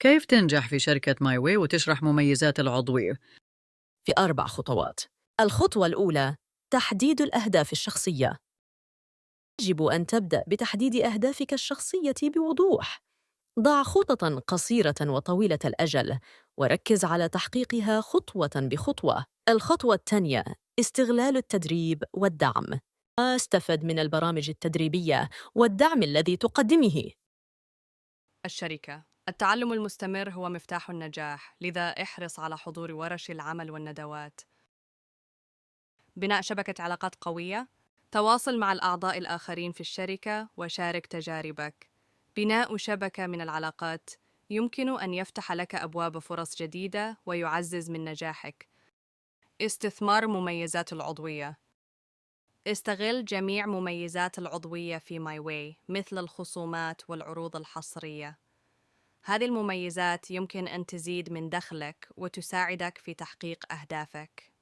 كيف تنجح في شركة ماي واي وتشرح مميزات العضوية؟ في 4 خطوات. الخطوة الأولى: تحديد الأهداف الشخصية. يجب أن تبدأ بتحديد أهدافك الشخصية بوضوح. ضع خططاً قصيرة وطويلة الأجل، وركز على تحقيقها خطوة بخطوة. الخطوة الثانية: استغلال التدريب والدعم. استفد من البرامج التدريبية والدعم الذي تقدمه. الشركة. التعلم المستمر هو مفتاح النجاح، لذا احرص على حضور ورش العمل والندوات. بناء شبكة علاقات قوية. تواصل مع الأعضاء الآخرين في الشركة وشارك تجاربك. بناء شبكة من العلاقات يمكن أن يفتح لك أبواب فرص جديدة ويعزز من نجاحك. استثمار مميزات العضوية. استغل جميع مميزات العضوية في ماي واي مثل الخصومات والعروض الحصرية. هذه المميزات يمكن أن تزيد من دخلك وتساعدك في تحقيق أهدافك.